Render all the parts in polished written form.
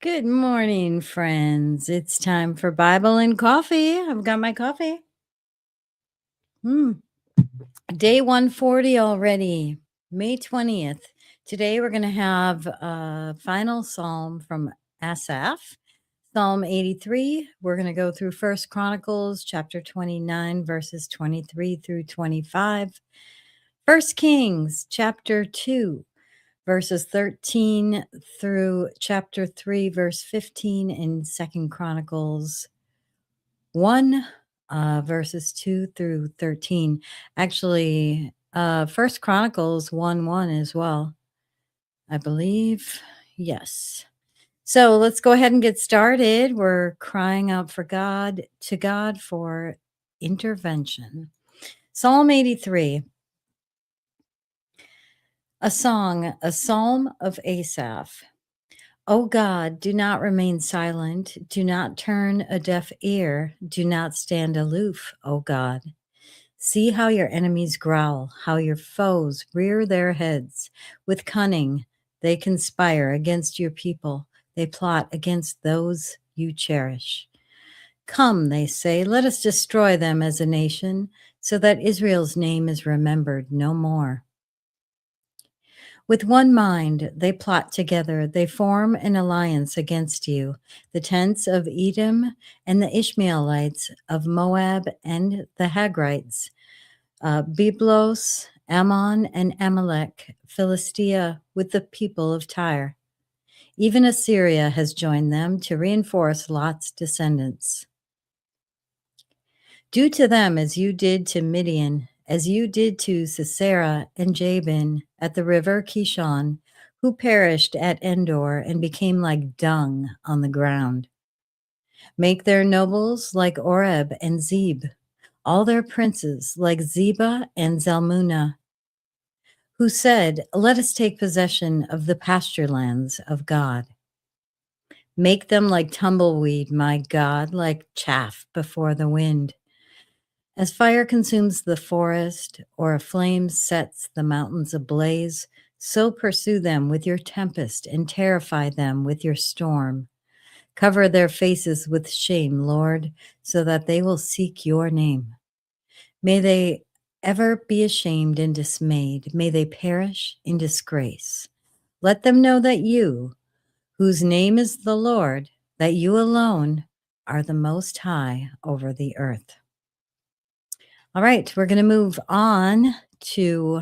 Good morning, friends. It's time for Bible and coffee. I've got my coffee. Mm. Day 140 already, May 20th. Today we're going to have a final psalm from Asaph, Psalm 83. We're going to go through First Chronicles chapter 29, verses 23 through 25. First Kings chapter 2, verses 13 through chapter 3, verse 15, and Second Chronicles 1, verses 2 through 13. Actually, First Chronicles 1 as well, I believe. Yes. So let's go ahead and get started. We're crying out to God for intervention. Psalm 83. A song, a psalm of Asaph. O God, do not remain silent. Do not turn a deaf ear. Do not stand aloof, O God. See how your enemies growl, how your foes rear their heads. With cunning, they conspire against your people. They plot against those you cherish. Come, they say, let us destroy them as a nation, so that Israel's name is remembered no more. With one mind, they plot together. They form an alliance against you, the tents of Edom and the Ishmaelites of Moab and the Hagrites, Byblos, Ammon, and Amalek, Philistia, with the people of Tyre. Even Assyria has joined them to reinforce Lot's descendants. Do to them as you did to Midian, as you did to Sisera and Jabin at the river Kishon, who perished at Endor and became like dung on the ground. Make their nobles like Oreb and Zeb, all their princes like Zebah and Zalmunna, who said, let us take possession of the pasture lands of God. Make them like tumbleweed, my God, like chaff before the wind. As fire consumes the forest, or a flame sets the mountains ablaze, so pursue them with your tempest and terrify them with your storm. Cover their faces with shame, Lord, so that they will seek your name. May they ever be ashamed and dismayed. May they perish in disgrace. Let them know that you, whose name is the Lord, that you alone are the Most High over the earth. All right, we're going to move on to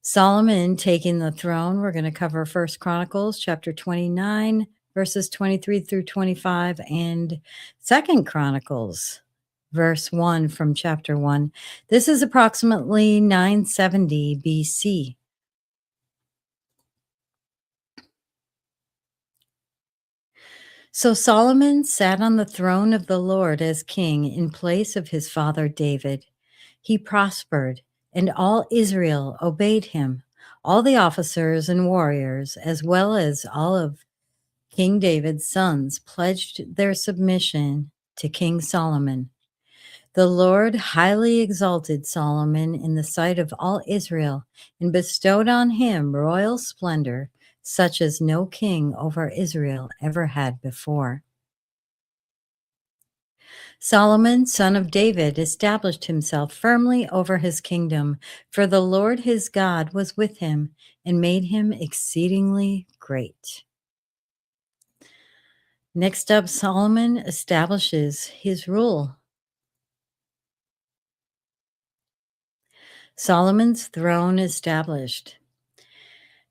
Solomon taking the throne. We're going to cover First Chronicles chapter 29, verses 23 through 25, and Second Chronicles, verse 1 from chapter 1. This is approximately 970 BC. So Solomon sat on the throne of the Lord as king in place of his father David. He prospered, and all Israel obeyed him. All the officers and warriors, as well as all of King David's sons, pledged their submission to King Solomon. The Lord highly exalted Solomon in the sight of all Israel and bestowed on him royal splendor, such as no king over Israel ever had before. Solomon, son of David, established himself firmly over his kingdom, for the Lord his God was with him and made him exceedingly great. Next up, Solomon establishes his rule. Solomon's throne established.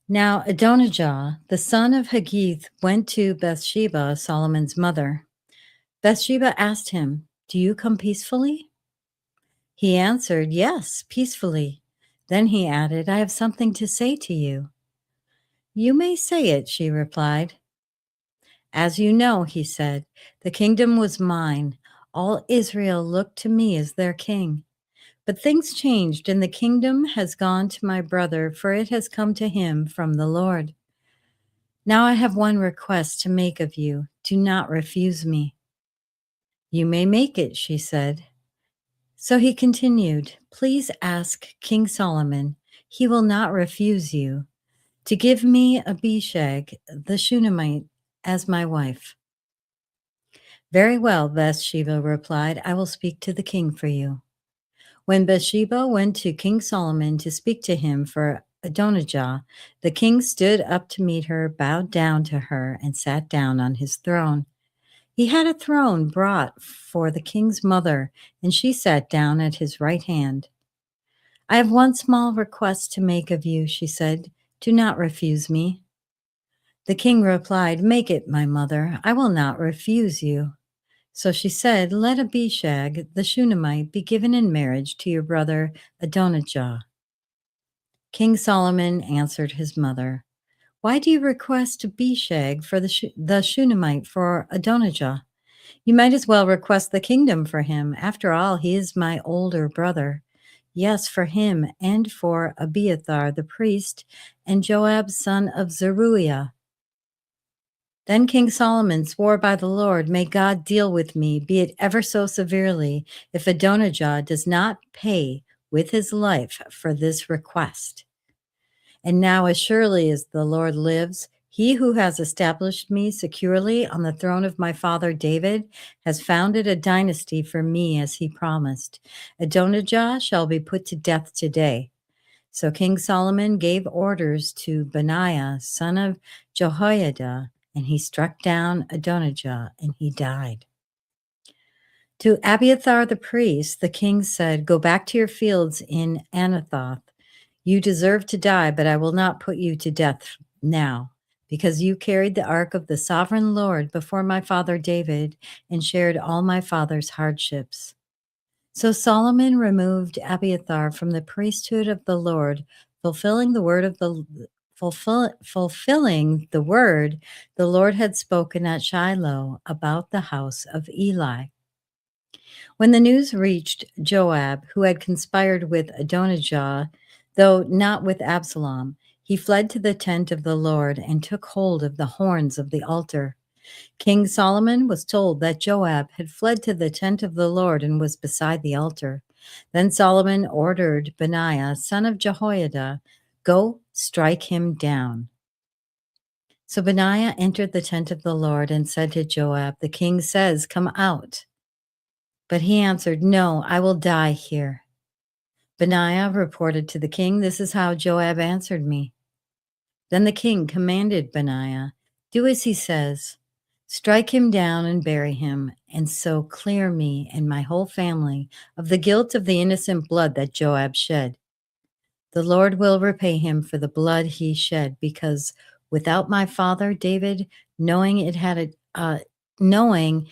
Now Adonijah, the son of Haggith, went to Bathsheba, Solomon's mother. Bathsheba asked him, do you come peacefully? He answered, yes, peacefully. Then he added, I have something to say to you. You may say it, she replied. As you know, he said, the kingdom was mine. All Israel looked to me as their king. But things changed, and the kingdom has gone to my brother, for it has come to him from the Lord. Now I have one request to make of you. Do not refuse me. You may make it, she said. So he continued, please ask King Solomon. He will not refuse you. To give me Abishag, the Shunammite, as my wife." "Very well," Bathsheba replied. "I will speak to the king for you." When Bathsheba went to King Solomon to speak to him for Adonijah, the king stood up to meet her, bowed down to her, and sat down on his throne. He had a throne brought for the king's mother, and she sat down at his right hand. "I have one small request to make of you," she said. "Do not refuse me." The king replied, "Make it, my mother. I will not refuse you." So she said, "Let Abishag the Shunammite be given in marriage to your brother Adonijah." King Solomon answered his mother, "Why do you request Abishag for the Shunammite for Adonijah? You might as well request the kingdom for him. After all, he is my older brother. Yes, for him and for Abiathar the priest and Joab son of Zeruiah." Then King Solomon swore by the Lord, "May God deal with me, be it ever so severely, if Adonijah does not pay with his life for this request. And now, as surely as the Lord lives, he who has established me securely on the throne of my father David has founded a dynasty for me as he promised. Adonijah shall be put to death today." So King Solomon gave orders to Benaiah, son of Jehoiada, and he struck down Adonijah, and he died. To Abiathar the priest, the king said, "Go back to your fields in Anathoth. You deserve to die, but I will not put you to death now, because you carried the ark of the sovereign Lord before my father David and shared all my father's hardships." So Solomon removed Abiathar from the priesthood of the Lord, fulfilling the word of the fulfilling the word the Lord had spoken at Shiloh about the house of Eli. When the news reached Joab, who had conspired with Adonijah, though not with Absalom, he fled to the tent of the Lord and took hold of the horns of the altar. King Solomon was told that Joab had fled to the tent of the Lord and was beside the altar. Then Solomon ordered Benaiah, son of Jehoiada, "Go, strike him down." So Benaiah entered the tent of the Lord and said to Joab, "The king says, 'Come out.'" But he answered, "No, I will die here." Benaiah reported to the king, "This is how Joab answered me." Then the king commanded Benaiah, "Do as he says. Strike him down and bury him, and so clear me and my whole family of the guilt of the innocent blood that Joab shed. The Lord will repay him for the blood he shed, because without my father David knowing it had a knowing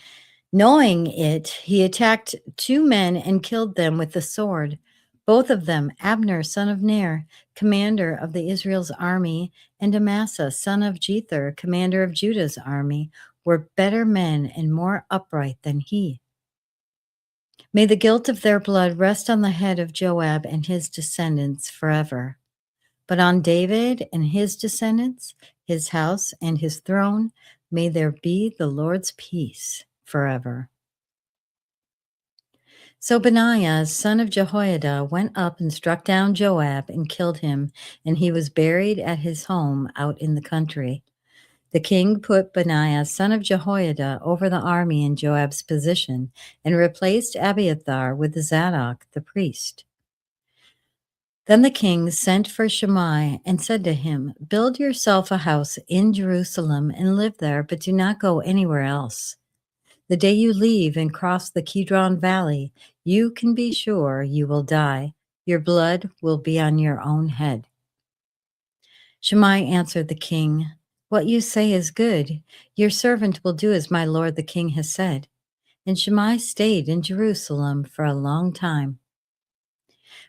Knowing it, he attacked two men and killed them with the sword. Both of them, Abner, son of Ner, commander of the Israel's army, and Amasa, son of Jether, commander of Judah's army, were better men and more upright than he. May the guilt of their blood rest on the head of Joab and his descendants forever. But on David and his descendants, his house and his throne, may there be the Lord's peace forever." So Benaiah, son of Jehoiada, went up and struck down Joab and killed him, and he was buried at his home out in the country. The king put Benaiah, son of Jehoiada, over the army in Joab's position, and replaced Abiathar with Zadok the priest. Then the king sent for Shimei and said to him, "Build yourself a house in Jerusalem and live there, but do not go anywhere else. The day you leave and cross the Kidron Valley, you can be sure you will die. Your blood will be on your own head." Shimei answered the king, "What you say is good. Your servant will do as my lord the king has said." And Shimei stayed in Jerusalem for a long time.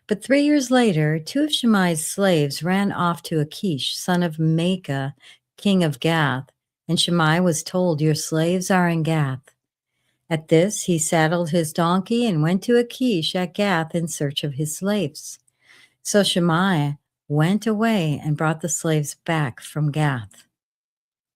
But 3 years later, two of Shimei's slaves ran off to Achish, son of Maacah, king of Gath, and Shimei was told, "Your slaves are in Gath." At this, he saddled his donkey and went to Achish at Gath in search of his slaves. So Shimei went away and brought the slaves back from Gath.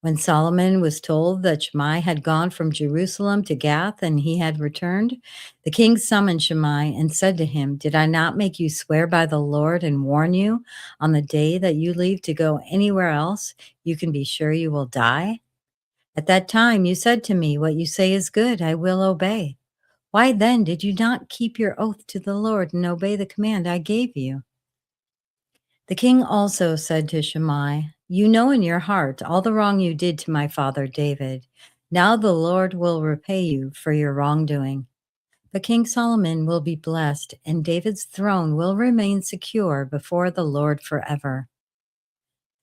When Solomon was told that Shimei had gone from Jerusalem to Gath and he had returned, the king summoned Shimei and said to him, "Did I not make you swear by the Lord and warn you on the day that you leave to go anywhere else, you can be sure you will die?" At that time you said to me, 'What you say is good, I will obey.' Why then did you not keep your oath to the Lord and obey the command I gave you?" The king also said to Shimei, "You know in your heart all the wrong you did to my father David. Now the Lord will repay you for your wrongdoing. But King Solomon will be blessed, and David's throne will remain secure before the Lord forever."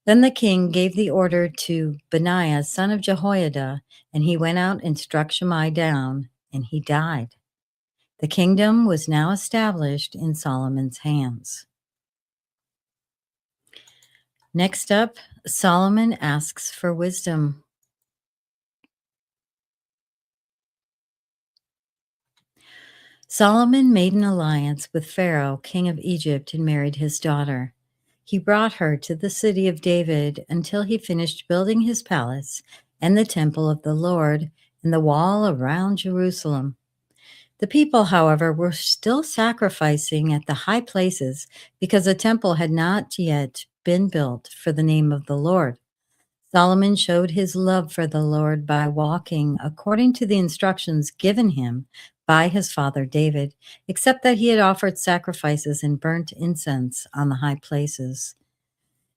Then the king gave the order to Benaiah, son of Jehoiada, and he went out and struck Shimei down, and he died. The kingdom was now established in Solomon's hands. Next up, Solomon asks for wisdom. Solomon made an alliance with Pharaoh, king of Egypt, and married his daughter. He brought her to the city of David until he finished building his palace and the temple of the Lord and the wall around Jerusalem. The people, however, were still sacrificing at the high places because the temple had not yet been built for the name of the Lord. Solomon showed his love for the Lord by walking according to the instructions given him by his father David, except that he had offered sacrifices and burnt incense on the high places.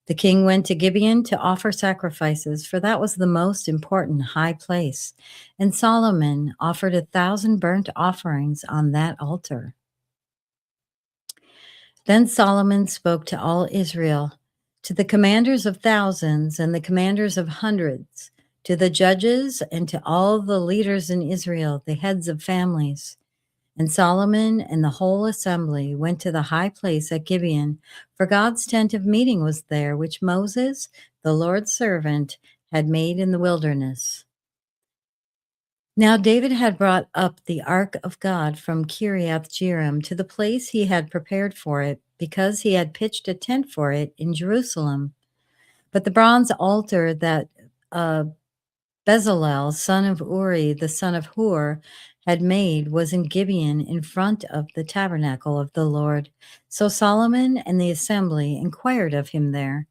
The king went to Gibeon to offer sacrifices, for that was the most important high place, and Solomon offered 1,000 burnt offerings on that altar. Then Solomon spoke to all Israel, to the commanders of thousands and the commanders of hundreds, to the judges and to all the leaders in Israel, the heads of families. And Solomon and the whole assembly went to the high place at Gibeon, for God's tent of meeting was there, which Moses, the Lord's servant, had made in the wilderness. Now David had brought up the ark of God from Kiriath Jearim to the place he had prepared for it, because he had pitched a tent for it in Jerusalem. But the bronze altar that uh, Bezalel, son of Uri, the son of Hur, had made was in Gibeon in front of the tabernacle of the Lord. So Solomon and the assembly inquired of him there.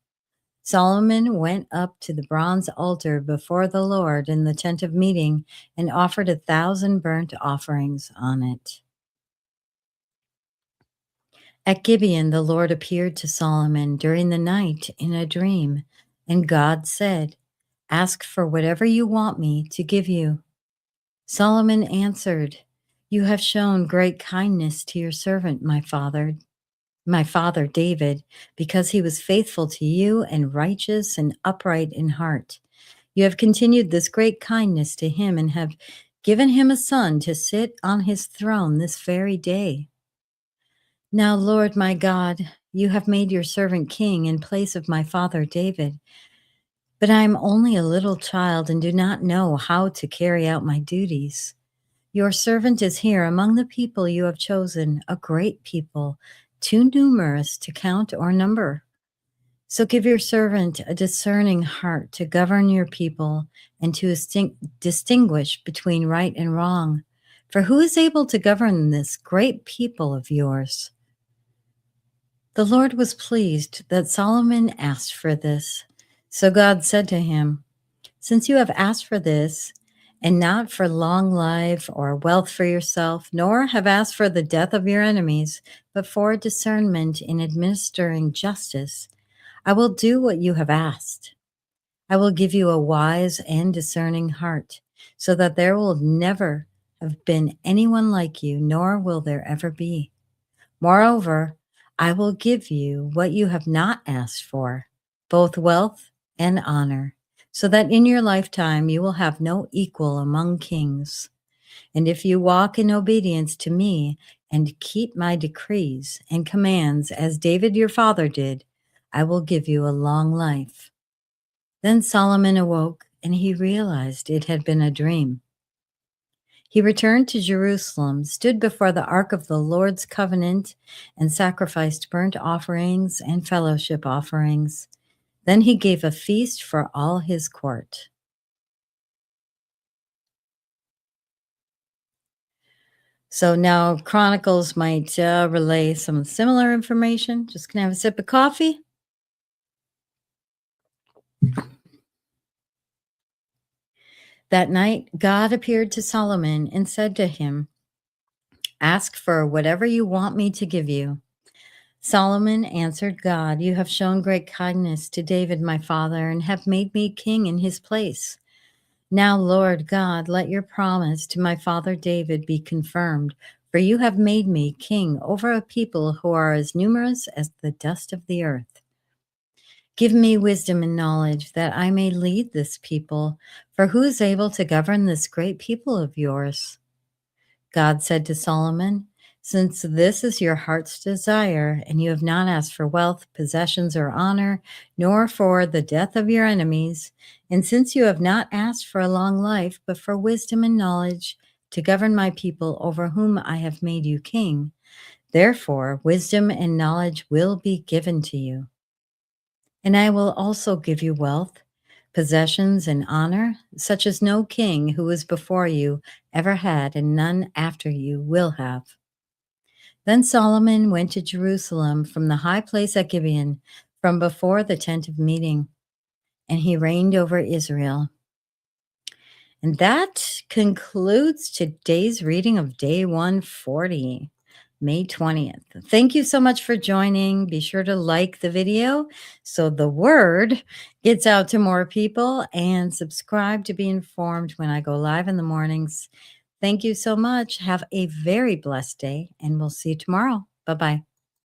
Solomon went up to the bronze altar before the Lord in the tent of meeting and offered 1,000 burnt offerings on it. At Gibeon, the Lord appeared to Solomon during the night in a dream, and God said, "Ask for whatever you want me to give you." Solomon answered, "You have shown great kindness to your servant, my father David, because he was faithful to you and righteous and upright in heart. You have continued this great kindness to him and have given him a son to sit on his throne this very day. Now, Lord my God, you have made your servant king in place of my father David, but I am only a little child and do not know how to carry out my duties. Your servant is here among the people you have chosen, a great people, too numerous to count or number. So give your servant a discerning heart to govern your people and to distinguish between right and wrong. For who is able to govern this great people of yours?" The Lord was pleased that Solomon asked for this. So God said to him, "Since you have asked for this, and not for long life or wealth for yourself, nor have asked for the death of your enemies, but for discernment in administering justice, I will do what you have asked. I will give you a wise and discerning heart, so that there will never have been anyone like you, nor will there ever be. Moreover, I will give you what you have not asked for, both wealth and honor, so that in your lifetime you will have no equal among kings. And if you walk in obedience to me and keep my decrees and commands as David your father did, I will give you a long life." Then Solomon awoke and he realized it had been a dream. He returned to Jerusalem, stood before the ark of the Lord's covenant, and sacrificed burnt offerings and fellowship offerings. Then he gave a feast for all his court. So now Chronicles might relay some similar information. Just gonna have a sip of coffee. That night, God appeared to Solomon and said to him, "Ask for whatever you want me to give you." Solomon answered God, "You have shown great kindness to David my father and have made me king in his place. Now, Lord God, let your promise to my father David be confirmed, for you have made me king over a people who are as numerous as the dust of the earth. Give me wisdom and knowledge that I may lead this people, for who is able to govern this great people of yours?" God said to Solomon, "Since this is your heart's desire, and you have not asked for wealth, possessions, or honor, nor for the death of your enemies, and since you have not asked for a long life, but for wisdom and knowledge to govern my people over whom I have made you king, therefore wisdom and knowledge will be given to you. And I will also give you wealth, possessions, and honor, such as no king who was before you ever had, and none after you will have." Then Solomon went to Jerusalem from the high place at Gibeon, from before the tent of meeting, and he reigned over Israel. And that concludes today's reading of day 140, May 20th. Thank you so much for joining. Be sure to like the video so the word gets out to more people, and subscribe to be informed when I go live in the mornings. Thank you so much. Have a very blessed day, and we'll see you tomorrow. Bye-bye.